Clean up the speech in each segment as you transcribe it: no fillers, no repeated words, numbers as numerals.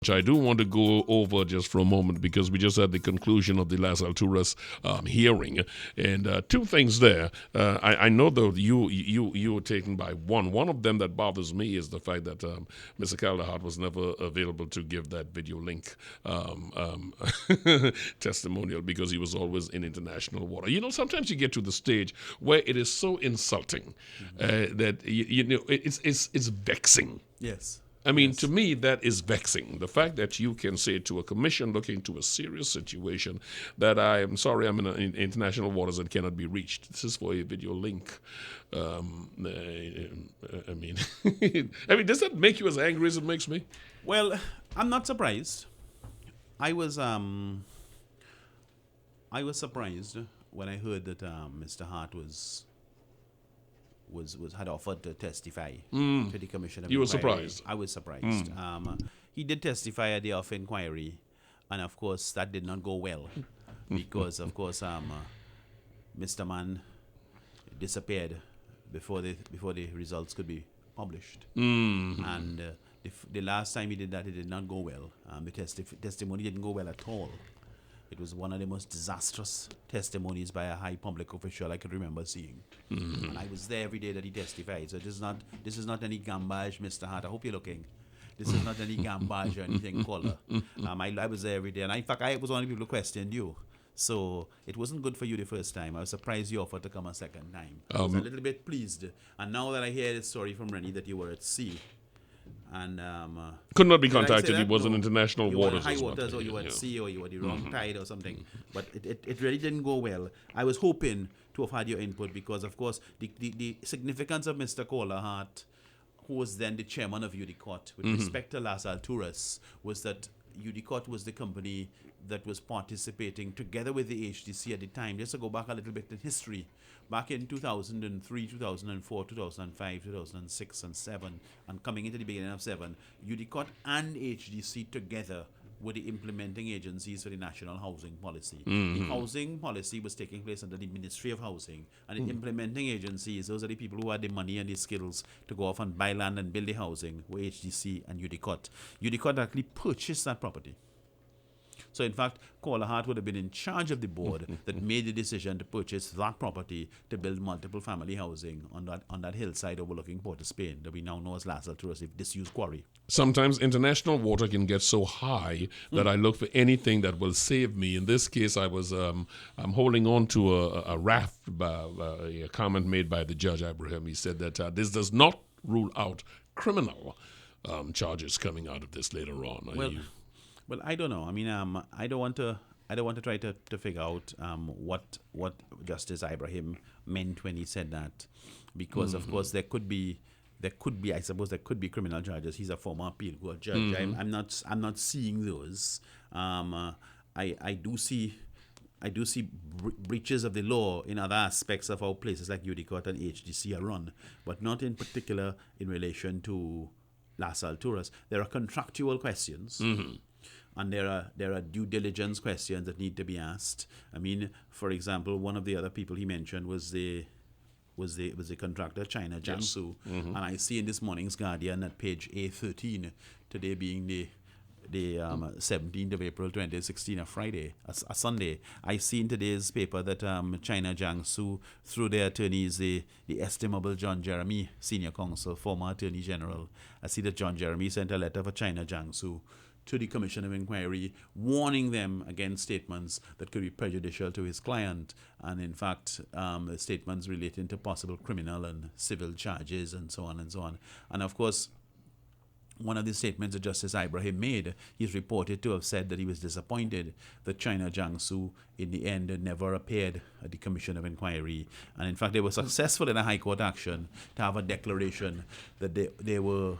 I do want to go over just for a moment because we just had the conclusion of the Las Alturas hearing, and two things there. I know though you were taken by one. One of them that bothers me is the fact that Mr. Calderhart was never available to give that video link testimonial because he was always in international water. You know, sometimes you get to the stage where it is so insulting that it's vexing. Yes. I mean, to me, that is vexing. The fact that you can say to a commission looking to a serious situation that I am sorry, I'm in international waters and cannot be reached. This is for a video link. I mean, does that make you as angry as it makes me? Well, I'm not surprised. I was surprised when I heard that Mr. Hart had offered to testify to the commission of You were inquiry. surprised? I was surprised. He did testify at the off inquiry, and of course that did not go well because of course Mr. Mann disappeared before the results could be published. And the last time he did that, it did not go well. The testimony didn't go well at all. It was one of the most disastrous testimonies by a high public official I could remember seeing. And I was there every day that he testified. So this is not any gambage, Mr. Hart. I hope you're looking. This is not any gambage or anything, caller. I was there every day. And in fact, I was one of the people who questioned you. So it wasn't good for you the first time. I was surprised you offered to come a second time. I was a little bit pleased. And now that I hear the story from Rennie that you were at sea, and could not be contacted. He was in international waters. You were high waters, or you were at sea, or you were the wrong tide, or something. But it really didn't go well. I was hoping to have had your input because, of course, the significance of Mr. Calderhart, who was then the chairman of UDICOT, with respect to Las Alturas, was that UDICOT was the company that was participating together with the HDC at the time. Just to go back a little bit in history, back in 2003, 2004, 2005, 2006, and 7, and coming into the beginning of 7, UDICOT and HDC together were the implementing agencies for the National Housing Policy. The housing policy was taking place under the Ministry of Housing, and the implementing agencies, those are the people who had the money and the skills to go off and buy land and build the housing, were HDC and UDICOT. UDICOT actually purchased that property. So, in fact, Calderhart would have been in charge of the board that made the decision to purchase that property to build multiple family housing on that hillside overlooking Port of Spain that we now know as Las Alturas, a disused quarry. Sometimes international water can get so high that I look for anything that will save me. In this case, I'm holding on to a raft, a comment made by the judge, Abraham. He said that this does not rule out criminal charges coming out of this later on. Well, I don't know. I mean, I don't want to try to figure out what Justice Ibrahim meant when he said that, because of course there could be I suppose there could be criminal charges. He's a former appeal court judge. I'm not seeing those. I do see breaches of the law in other aspects of how places like UDICOT and HDC are run, but not in particular in relation to Las Alturas. There are contractual questions. And there are due diligence questions that need to be asked. I mean, for example, one of the other people he mentioned was the contractor, China Jiangsu. And I see in this morning's Guardian at page A13, today being the 17th of April 2016, a Friday, a Sunday, I see in today's paper that China Jiangsu, through their attorneys, the estimable John Jeremy, senior counsel, former attorney general, I see that John Jeremy sent a letter for China Jiangsu to the Commission of Inquiry, warning them against statements that could be prejudicial to his client, and in fact, statements relating to possible criminal and civil charges, and so on and so on. And of course, one of the statements that Justice Ibrahim made, he's reported to have said that he was disappointed that China Jiangsu, in the end, never appeared at the Commission of Inquiry. And in fact, they were successful in a High Court action to have a declaration that they were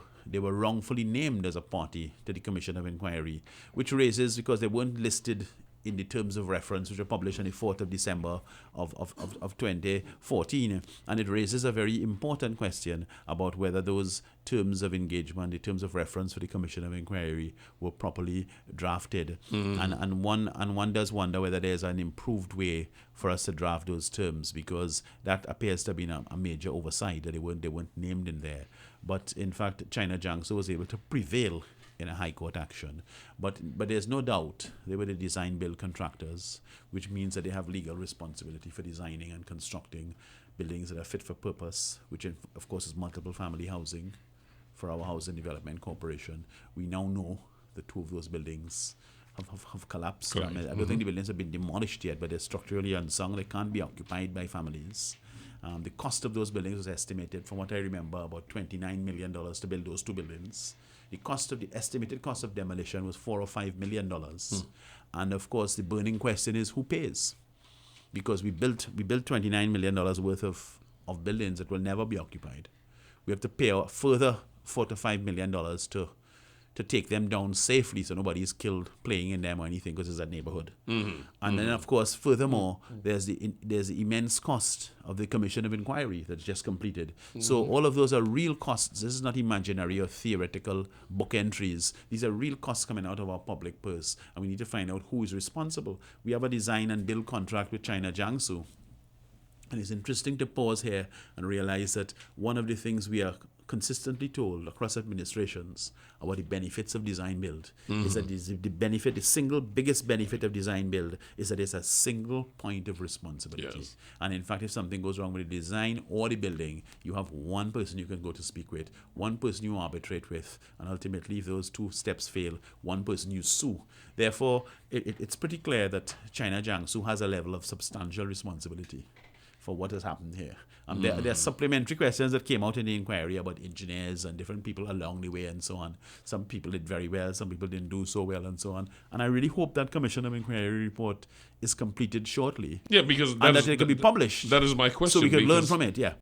wrongfully named as a party to the Commission of Inquiry, which raises, because they weren't listed in the terms of reference, which were published on the 4th of December of 2014, and it raises a very important question about whether those terms of engagement, the terms of reference for the Commission of Inquiry, were properly drafted. And one does wonder whether there's an improved way for us to draft those terms, because that appears to have been a major oversight that they weren't named in there. But in fact, China Jiangsu was able to prevail in a high court action. But there's no doubt they were the design build contractors, which means that they have legal responsibility for designing and constructing buildings that are fit for purpose, which of course is multiple family housing for our Housing Development Corporation. We now know that 2 of those buildings have collapsed. I don't think the buildings have been demolished yet, but they're structurally unsound. They can't be occupied by families. The cost of those buildings was estimated, from what I remember, about $29 million to build those 2 buildings. The estimated cost of demolition was $4 or $5 million. And of course, the burning question is who pays? Because we built $29 million worth of buildings that will never be occupied. We have to pay a further $4 to $5 million to take them down safely so nobody is killed playing in them or anything, because it's a neighborhood. And then, of course, furthermore, there's the immense cost of the Commission of Inquiry that's just completed. So all of those are real costs. This is not imaginary or theoretical book entries. These are real costs coming out of our public purse, and we need to find out who is responsible. We have a design and build contract with China Jiangsu. And it's interesting to pause here and realize that one of the things we are consistently told across administrations about the benefits of design build is that the single biggest benefit of design build is that it's a single point of responsibility. Yes. And in fact, if something goes wrong with the design or the building, you have one person you can go to speak with, one person you arbitrate with, and ultimately, if those 2 steps fail, one person you sue. Therefore, it's pretty clear that China Jiangsu has a level of substantial responsibility for what has happened here. There are supplementary questions that came out in the inquiry about engineers and different people along the way and so on. Some people did very well, some people didn't do so well and so on. And I really hope that Commission of Inquiry report is completed shortly. Yeah, because and that it can be published. That is my question. So we can learn from it, yeah.